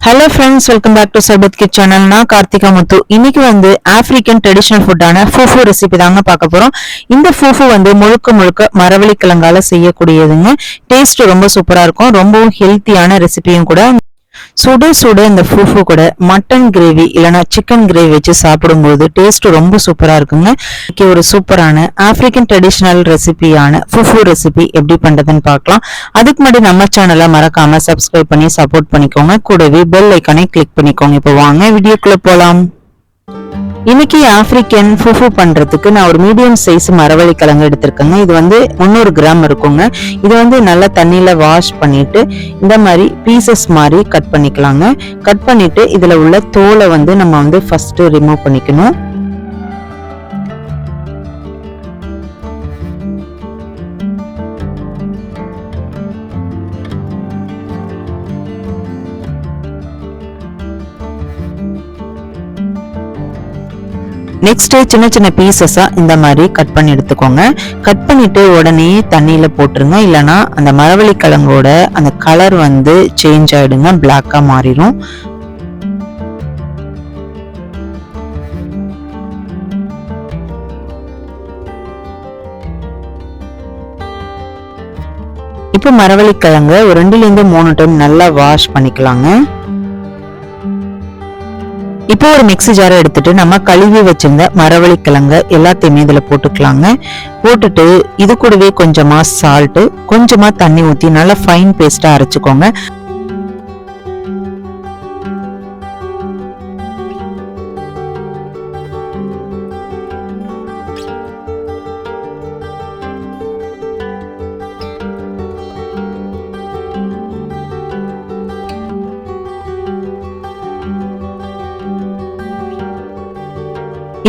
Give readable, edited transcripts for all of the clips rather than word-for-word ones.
Hello friends, welcome back to Sarbat Kid channel. நான் கார்த்திகா முத்து. இன்னைக்கு African traditional ஃபுட்டான ஃபூஃபு recipe தாங்க பார்க்க போறோம். இந்த ஃபூஃபு முழுக்க மரவள்ளி கிழங்கால செய்யக்கூடியதுங்க. டேஸ்ட் ரொம்ப சூப்பரா இருக்கும். ரொம்பவும் ஹெல்த்தியான ரெசிபியும் கூட. சுட சுட இந்த ஃபூஃபு கூட மட்டன் கிரேவி இல்லனா சிக்கன் கிரேவி வச்சு சாப்பிடும்போது டேஸ்ட் ரொம்ப சூப்பரா இருக்குங்க. இன்னைக்கு ஒரு சூப்பரான ஆப்பிரிக்கன் ட்ரெடிஷனல் ரெசிபியான ஃபூஃபு ரெசிபி எப்படி பண்றதுன்னு பார்க்கலாம். அதுக்கு முன்னாடி நம்ம சேனலை மறக்காம சப்ஸ்கிரைப் பண்ணி சப்போர்ட் பண்ணிக்கோங்க. கூடவே பெல் ஐக்கானை கிளிக் பண்ணிக்கோங்க. இப்போ வாங்க வீடியோக்குள்ள போலாம். இன்னைக்கு ஆப்பிரிக்கன் ஃபூஃபு பண்றதுக்கு நான் ஒரு மீடியம் சைஸ் மரவள்ளி கிழங்கு எடுத்திருக்கேங்க. இது 300 கிராம் இருக்குங்க. இது நல்லா தண்ணியில வாஷ் பண்ணிட்டு இந்த மாதிரி பீசஸ் மாதிரி கட் பண்ணிக்கலாங்க. கட் பண்ணிட்டு இதுல உள்ள தோலை நம்ம ஃபர்ஸ்ட் ரிமூவ் பண்ணிக்கணும். நெக்ஸ்ட் சின்ன சின்ன பீசஸா இந்த மாதிரி கட் பண்ணி எடுத்துக்கோங்க. கட் பண்ணிட்டு உடனே தண்ணியில போட்டுருங்க. இல்லனா அந்த மரவள்ளி கிழங்கோட அந்த கலர் சேஞ்ச் ஆயிடுங்க, பிளாக்கா மாறிடும். இப்போ மரவள்ளி கிழங்கு ஒரு 2 to 3 டைம் நல்லா வாஷ் பண்ணிக்கலாங்க. இப்போ ஒரு மிக்ஸி ஜாரை எடுத்துட்டு நம்ம கழுவி வச்சிருந்த மரவள்ளி கிழங்கு எல்லாத்தையுமே இதுல போட்டுக்கலாங்க. போட்டுட்டு இது கூடவே கொஞ்சமா சால்ட், கொஞ்சமா தண்ணி ஊத்தி நல்லா ஃபைன் பேஸ்டா அரைச்சுக்கோங்க.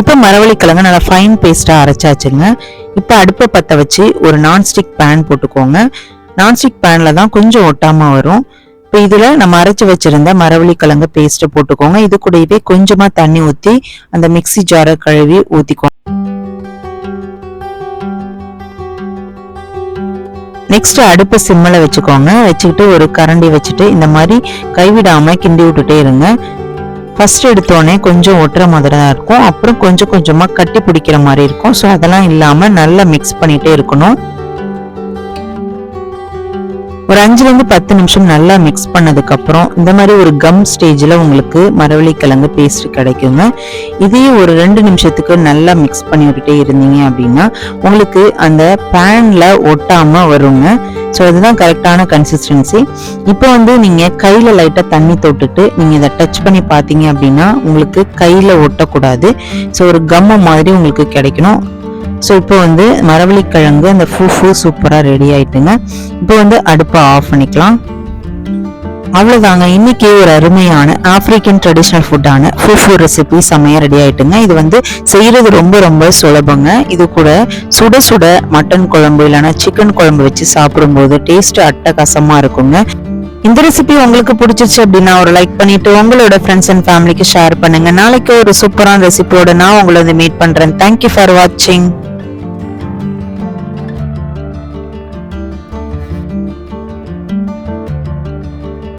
இப்போ மரவள்ளி கிழங்கு நல்லா ஃபைன் பேஸ்டா அரைச்சாச்சுங்க. இப்போ அடுப்பை பற்ற வச்சு ஒரு நான்ஸ்டிக் பேன் போட்டுக்கோங்க. நான்ஸ்டிக் பேன்ல தான் கொஞ்சம் ஒட்டாம வரும். இப்போ இதுல நம்ம அரைச்சு வச்சிருந்த மரவள்ளி கிழங்கு பேஸ்ட் போட்டுக்கோங்க. இது கூடவே கொஞ்சமா தண்ணி ஊத்தி அந்த மிக்ஸி ஜாரை கழுவி ஊத்திக்கோங்க. நெக்ஸ்ட் அடுப்பை சிம்மில் வச்சுக்கோங்க. வச்சுக்கிட்டு ஒரு கரண்டி வச்சுட்டு இந்த மாதிரி கைவிடாம கிண்டி விட்டுட்டே இருங்க. ஃபர்ஸ்ட் எடுத்தோடனே கொஞ்சம் ஒட்டுற மாதிரி தான் இருக்கும். அப்புறம் கொஞ்சம் கொஞ்சமா கட்டி பிடிக்கிற மாதிரி இருக்கும். ஸோ அதெல்லாம் இல்லாம நல்லா மிக்ஸ் பண்ணிட்டே இருக்கணும். ஒரு 5 to 10 நிமிஷம் நல்லா மிக்ஸ் பண்ணதுக்கு அப்புறம் இந்த மாதிரி ஒரு கம் ஸ்டேஜ்ல உங்களுக்கு மரவள்ளி கிழங்கு பேஸ்ட் கிடைக்குங்க. இதையே ஒரு 2 நிமிஷத்துக்கு நல்லா மிக்ஸ் பண்ணி விட்டுட்டே இருந்தீங்க அப்படின்னா உங்களுக்கு அந்த பேன்ல ஒட்டாம வருங்க. ஸோ இதுதான் கரெக்டான கன்சிஸ்டன்சி. இப்போ நீங்க கையில லைட்டா தண்ணி தொட்டுட்டு நீங்க இதை டச் பண்ணி பார்த்தீங்க அப்படின்னா உங்களுக்கு கையில ஒட்டக்கூடாது. ஸோ ஒரு கம்மு மாதிரி உங்களுக்கு கிடைக்கணும். ஸோ இப்போ மரவள்ளி கிழங்கு அந்த ஃபூஃபு சூப்பரா ரெடி ஆயிட்டுங்க. இப்போ அடுப்பை ஆஃப் பண்ணிக்கலாம். அவ்வளவுதாங்க, இன்னைக்கு ஒரு அருமையான ஆப்பிரிக்கன் ட்ரெடிஷனல் ஃபுட்டான ஃபூஃபு ரெசிபி செமையா ரெடி ஆயிட்டுங்க. இது செய்யறது ரொம்ப ரொம்ப சுலபங்க. இது கூட சுட சுட மட்டன் குழம்பு இல்லைன்னா சிக்கன் குழம்பு வச்சு சாப்பிடும்போது டேஸ்ட் அட்டகாசமா இருக்குங்க. இந்த ரெசிபி உங்களுக்கு பிடிச்சிச்சு அப்படின்னா ஒரு லைக் பண்ணிட்டு உங்களோட ஃப்ரெண்ட்ஸ் அண்ட் ஃபேமிலிக்கு ஷேர் பண்ணுங்க. நாளைக்கு ஒரு சூப்பரான ரெசிபியோட நான் உங்களை மீட் பண்றேன். தேங்க்யூ ஃபார் வாட்சிங்.